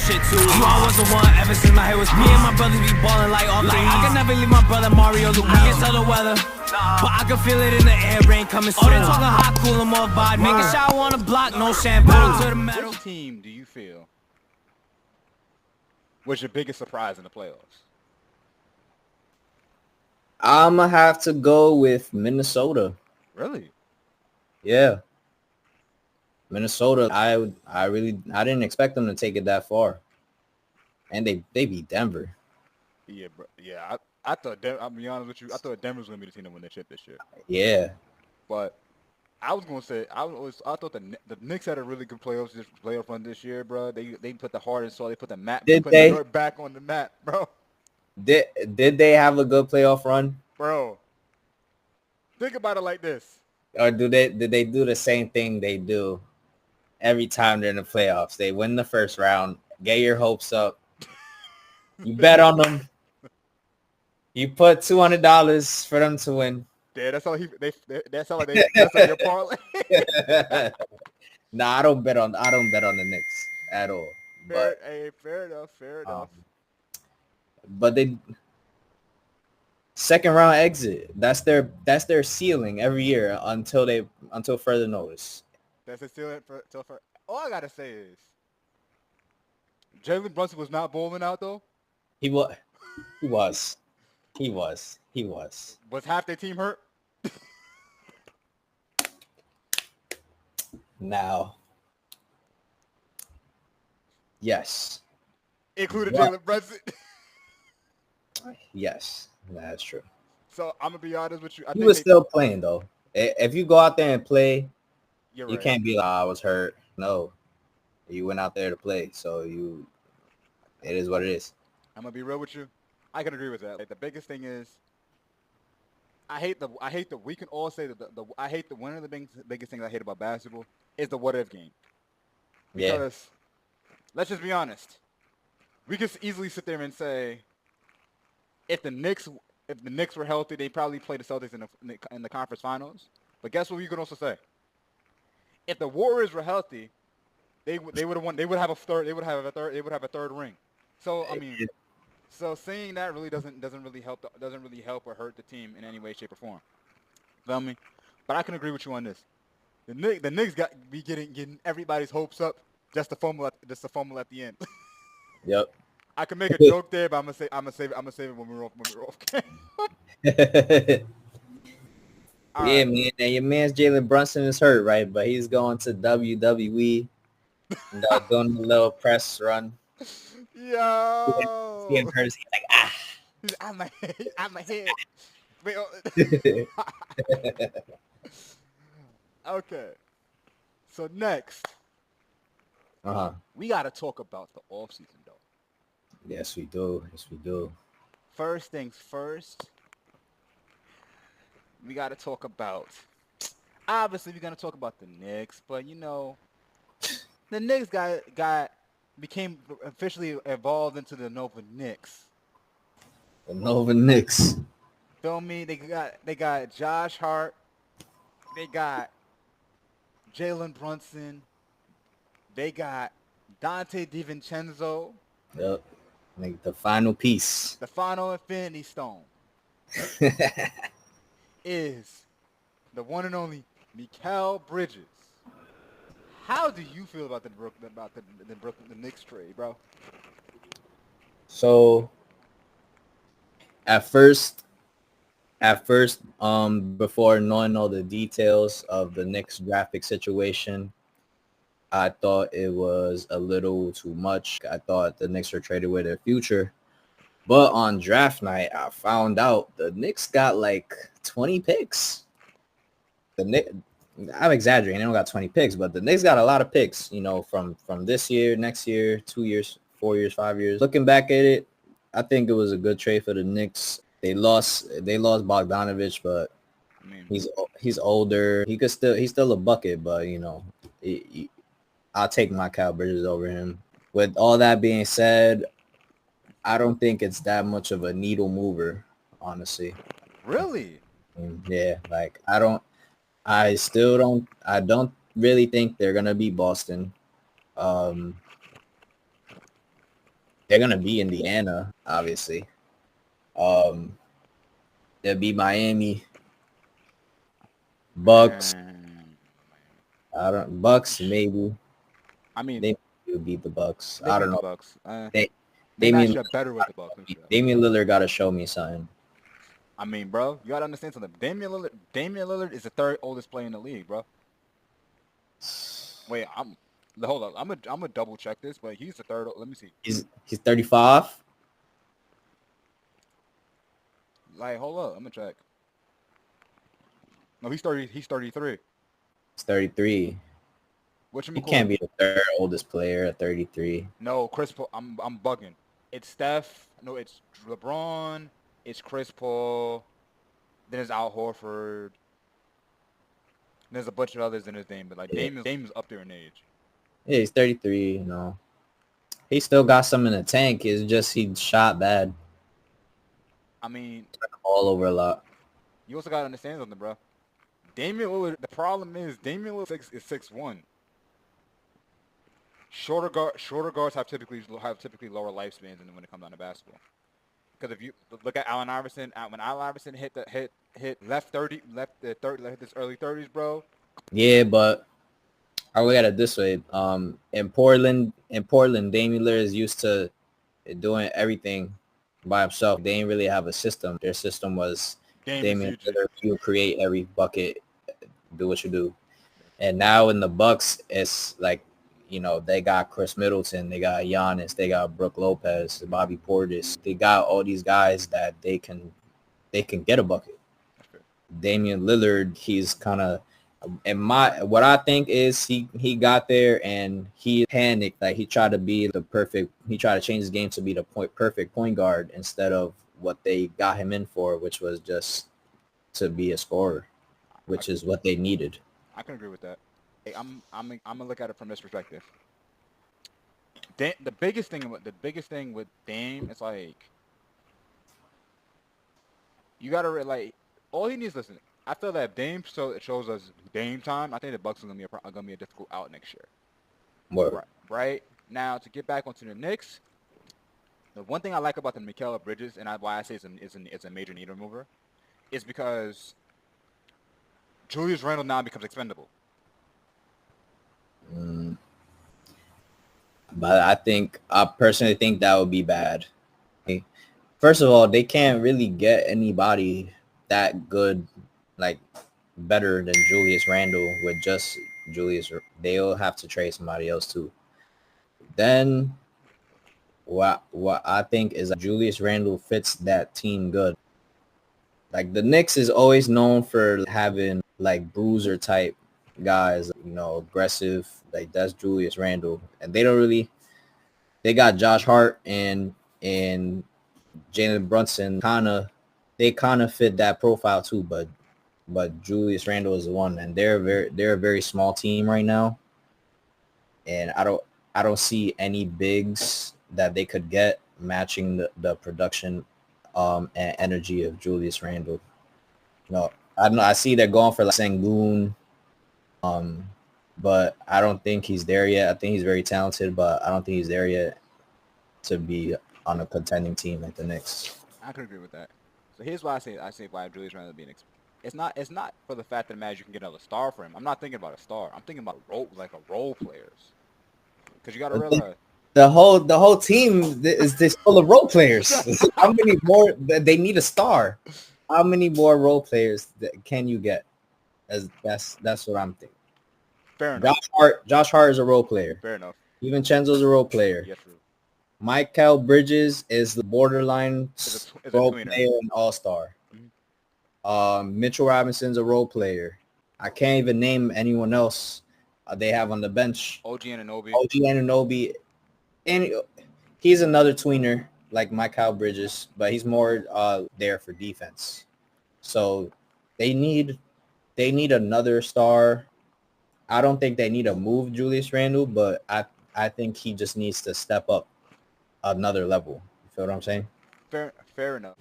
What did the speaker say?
shit too. You know I was the one ever since my hair was me and my brothers be ballin' like off the I can never leave my brother Mario Luke. I can tell the weather, but I can feel it in the air, rain coming soon. Oh, they talking hot, cool, I'm off by. Make a shower on the block, no shampoo to the metal. Which team do you feel was your biggest surprise in the playoffs? I'm going to have to go with Minnesota. Really? Yeah. Minnesota, I didn't expect them to take it that far. And they beat Denver. Yeah, bro. Yeah, I thought, I'll be honest with you, I thought Denver was going to be the team to win the chip this year. Yeah. But I was going to say, I thought the Knicks had a really good playoff run this year, bro. They put the heart and soul. They put the map. They put New York back on the map, bro. Did they have a good playoff run? Bro, think about it like this. Or did they do the same thing they do every time they're in the playoffs? They win the first round, get your hopes up. You bet on them. You put $200 for them to win. Yeah, that's all that's all your parlay. Nah, I don't bet on the Knicks at all. Fair enough. But they second round exit. That's their ceiling every year until further notice. That's a ceiling for all I gotta say is Jalen Brunson was not bowling out though. He was. Was half their team hurt? Now, yes. Including Jalen Brunson. Yes, that's true. So I'm gonna be honest with you. He was still playing though. If you go out there and play, you right. Can't be like, I was hurt. No, you went out there to play, so it is what it is. I'm gonna be real with you. I can agree with that. Like, the biggest thing is, I hate the. We can all say that I hate the one of the biggest things I hate about basketball is the what if game. Because let's just be honest, we could easily sit there and say, if the Knicks were healthy, they'd probably play the Celtics in the conference finals. But guess what? We could also say, if the Warriors were healthy, they would have won. They would have a third ring. So I mean, so saying that really doesn't really help or hurt the team in any way, shape, or form. Feel me? But I can agree with you on this. The Knicks be getting everybody's hopes up just to fumble at the end. Yep. I can make a joke there, but I'm gonna save it when we're off. Yeah, right. Man. And your man's Jalen Brunson is hurt, right? But he's going to WWE and doing a little press run. Yo. He's like, I'm a hit. Wait, okay. So next, we gotta talk about the offseason, though. Yes, we do. First things first, we gotta talk about. Obviously, we're gonna talk about the Knicks, but the Knicks became officially evolved into the Nova Knicks. The Nova Knicks. Feel me? They got Josh Hart. They got Jalen Brunson. They got Dante DiVincenzo. Yep. Like the final piece. The final Infinity Stone is the one and only Mikal Bridges. How do you feel about the Knicks trade, bro? So at first, before knowing all the details of the Knicks draft pick situation, I thought it was a little too much. I thought the Knicks were traded with their future. But on draft night, I found out the Knicks got like 20 picks. I'm exaggerating. They don't got 20 picks, but the Knicks got a lot of picks, from this year, next year, 2 years, 4 years, 5 years. Looking back at it, I think it was a good trade for the Knicks. They lost Bogdanovich, but he's older. He's still a bucket, but I'll take my Mikal Bridges over him. With all that being said, I don't think it's that much of a needle mover, honestly. Really? Yeah, like I don't really think they're gonna beat Boston. They're gonna be Indiana, obviously. They'll be Miami, Bucks. I don't Bucks maybe. I mean, They will beat the Bucks. they I beat don't the know. Bucks. They They Damian matched up better with the Bucks. Damian Lillard got to show me something. I mean, bro, you gotta understand something. Damian Lillard is the third oldest player in the league, bro. Wait, hold up. I'm gonna double check this, but he's the third. Let me see. He's 35. Like, hold up. I'm gonna check. No, he's 30. He's 33. He's 33. Which He can't be the third oldest player at 33. No, Chris Paul. I'm bugging. It's Steph. No, it's LeBron. It's Chris Paul. Then it's Al Horford. There's a bunch of others in his name, but like Dame's up there in age. Yeah, he's 33. You know, he still got some in the tank. It's just he shot bad. I mean, all over a lot. You also gotta understand something, bro. Damian Lillard. The problem is Damian Lillard is 6'1". Shorter guards have typically lower lifespans when it comes down to basketball. Because if you look at Allen Iverson, when Allen Iverson hit left his early 30s, bro. Yeah, but I look at it this way. In Portland, Damian Lillard is used to doing everything by himself. They didn't really have a system. Their system was Damian Lillard, you create every bucket, do what you do. And now in the Bucks, it's like, you know, they got Chris Middleton, they got Giannis, they got Brook Lopez, Bobby Portis. They got all these guys that they can get a bucket. Damian Lillard, he's kind of, what I think is he got there and he panicked. Like he tried to change his game to be the perfect point guard instead of what they got him in for, which was just to be a scorer, which is what they needed. I can agree with that. I'm gonna look at it from this perspective. The biggest thing with Dame is like you gotta like all he needs. Listen, I feel that if Dame shows us Dame time, I think the Bucks are gonna be a difficult out next year. More right now to get back onto the Knicks. The one thing I like about the Mikal Bridges and why I say it's a major needle mover is because Julius Randle now becomes expendable. But I personally think that would be bad. First of all, they can't really get anybody that good, like better than Julius Randle with just Julius. They'll have to trade somebody else too. Then what I think is that Julius Randle fits that team good. Like the Knicks is always known for having like bruiser type guys, you know, aggressive. Like that's Julius Randle, and they got Josh Hart and Jalen Brunson they kind of fit that profile too, but Julius Randle is the one, and they're a very small team right now, and I don't see any bigs that they could get matching the production and energy of Julius Randle. No, I see they're going for like Sengun, but I don't think he's there yet. I think he's very talented, but I don't think he's there yet to be on a contending team like the Knicks. I can agree with that. So here's why I say why Julius Randle being it's not for the fact that it matters you can get another star for him. I'm not thinking about a star. I'm thinking about role players. Because you got to realize the whole team is full of role players. How many more? They need a star. How many more role players can you get? That's what I'm thinking. Fair enough. Josh Hart is a role player. Fair enough. DiVincenzo's a role player. Yes, true. Mikal Bridges is the borderline role player and all-star. Mm-hmm. Mitchell Robinson's a role player. I can't even name anyone else they have on the bench. OG Anunoby. And he's another tweener like Mikal Bridges, but he's more there for defense. So they need another star. I don't think they need to move Julius Randle, but I think he just needs to step up another level. You feel what I'm saying? Fair enough.